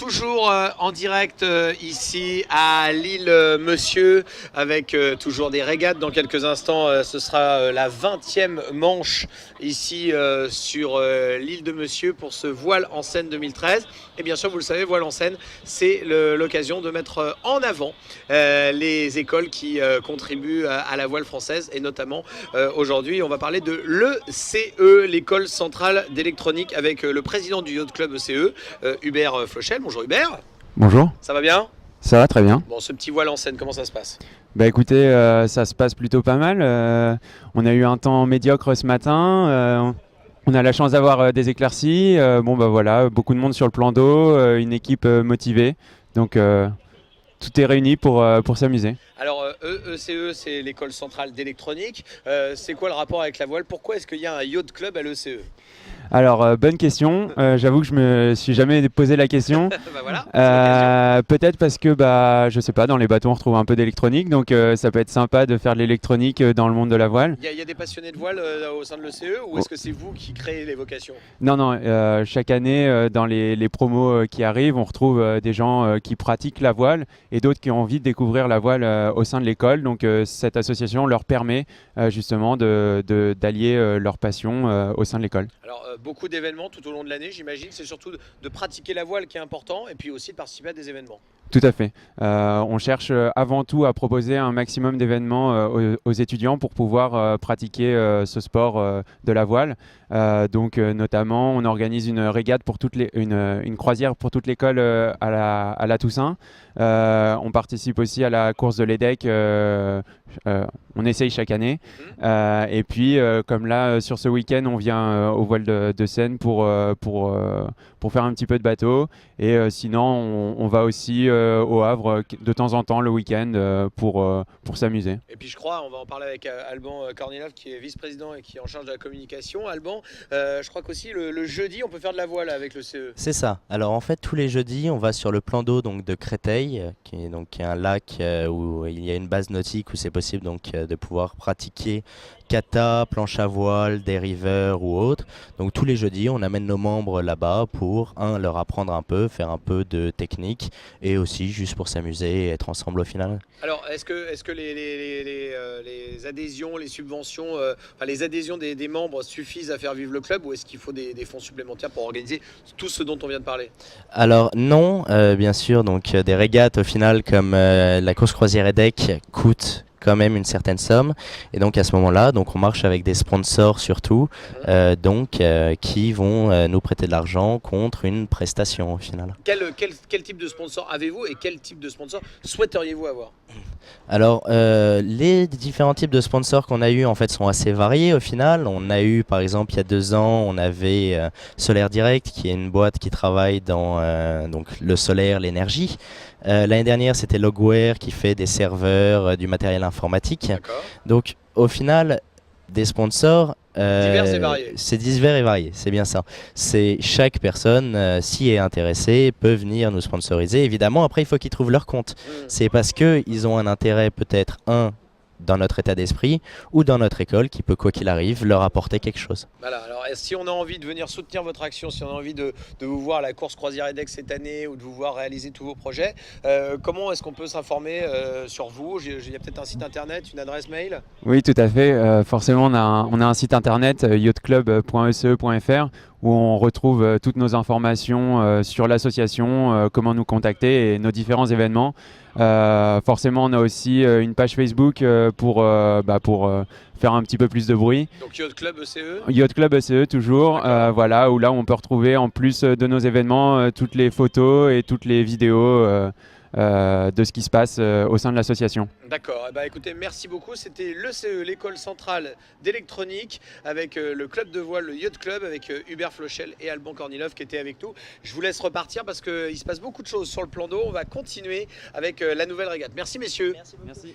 Toujours en direct ici à l'île Monsieur avec toujours des régates. Dans quelques instants, ce sera la 20e manche ici sur l'île de Monsieur pour ce voile en scène 2013. Et bien sûr, vous le savez, voile en scène, c'est l'occasion de mettre en avant les écoles qui contribuent à la voile française. Et notamment aujourd'hui, on va parler de l'ECE, l'école centrale d'électronique, avec le président du Yacht Club ECE, Hubert Flochel. Bonjour Hubert. Bonjour. Ça va bien? Ça va très bien. Bon, ce petit voile en scène, comment ça se passe? Bah écoutez, ça se passe plutôt pas mal. On a eu un temps médiocre ce matin. On a la chance d'avoir des éclaircies. Bon bah voilà, beaucoup de monde sur le plan d'eau, une équipe motivée. Donc tout est réuni pour s'amuser. Alors ECE, c'est l'école centrale d'électronique. C'est quoi le rapport avec la voile? Pourquoi est-ce qu'il y a un yacht club à l'ECE? Alors, bonne question. J'avoue que je me suis jamais posé la question. Bah voilà, peut-être parce que, je sais pas, dans les bateaux on retrouve un peu d'électronique, donc ça peut être sympa de faire de l'électronique dans le monde de la voile. Il y a des passionnés de voile au sein de l'ECE, ou est-ce que c'est vous qui créez les vocations? Non, chaque année, dans les promos qui arrivent, on retrouve des gens qui pratiquent la voile et d'autres qui ont envie de découvrir la voile au sein de l'école. Donc cette association leur permet justement d'allier leur passion au sein de l'école. Alors beaucoup d'événements tout au long de l'année, j'imagine. C'est surtout de pratiquer la voile qui est important, et puis aussi de participer à des événements. Tout à fait. On cherche avant tout à proposer un maximum d'événements aux étudiants pour pouvoir pratiquer ce sport de la voile. Donc notamment, on organise une régate pour une croisière pour toute l'école à la Toussaint. On participe aussi à la course de l'EDEC. On essaye chaque année. Et puis, comme là, sur ce week-end, on vient au voile de Seine pour faire un petit peu de bateau. Et sinon, on va aussi au Havre de temps en temps le week-end pour s'amuser. Et puis je crois, on va en parler avec Alban Kornilov, qui est vice-président et qui est en charge de la communication. Alban, je crois qu'aussi le jeudi, on peut faire de la voile avec le CE. C'est ça. Alors en fait, tous les jeudis, on va sur le plan d'eau donc de Créteil, qui est un lac où il y a une base nautique où c'est possible donc de pouvoir pratiquer kata, planche à voile, dériveur ou autre. Donc tous les jeudis, on amène nos membres là-bas pour leur apprendre un peu, faire un peu de technique et aussi juste pour s'amuser et être ensemble au final. Alors, est-ce que les adhésions, les subventions, les adhésions des membres suffisent à faire vivre le club, ou est-ce qu'il faut des fonds supplémentaires pour organiser tout ce dont on vient de parler? Alors non, bien sûr, donc des régates au final comme la course croisière EDEC coûtent quand même une certaine somme, et donc à ce moment-là, donc on marche avec des sponsors surtout, qui vont nous prêter de l'argent contre une prestation au final. Quel type de sponsor avez-vous, et quel type de sponsor souhaiteriez-vous avoir? Alors, les différents types de sponsors qu'on a eu en fait sont assez variés au final. On a eu par exemple il y a 2 ans, on avait Solaire Direct, qui est une boîte qui travaille dans donc le solaire, l'énergie. L'année dernière, c'était Logware qui fait des serveurs, du matériel informatique. Donc au final, des sponsors, divers et variés. c'est divers et varié, c'est bien ça. C'est chaque personne, s'y est intéressée, peut venir nous sponsoriser. Évidemment, après, il faut qu'ils trouvent leur compte. C'est parce qu'ils ont un intérêt peut-être, dans notre état d'esprit ou dans notre école qui peut, quoi qu'il arrive, leur apporter quelque chose. Voilà, alors si on a envie de venir soutenir votre action, si on a envie de vous voir à la course croisière EDEC cette année, ou de vous voir réaliser tous vos projets, comment est-ce qu'on peut s'informer sur vous? Il y a peut-être un site internet, une adresse mail? Oui, tout à fait. Forcément, on a un site internet, yachtclub.ece.fr, où on retrouve toutes nos informations sur l'association, comment nous contacter et nos différents événements. Forcément, on a aussi une page Facebook pour faire un petit peu plus de bruit. Donc Yacht Club ECE? Yacht Club ECE toujours, voilà, où là on peut retrouver en plus de nos événements toutes les photos et toutes les vidéos de ce qui se passe au sein de l'association. D'accord, écoutez, merci beaucoup. C'était l'ECE, l'école centrale d'électronique, avec le club de voile, le Yacht Club, avec Hubert Flochel et Alban Kornilov qui étaient avec nous. Je vous laisse repartir parce qu'il se passe beaucoup de choses sur le plan d'eau. On va continuer avec la nouvelle régate. Merci messieurs. Merci beaucoup. Merci.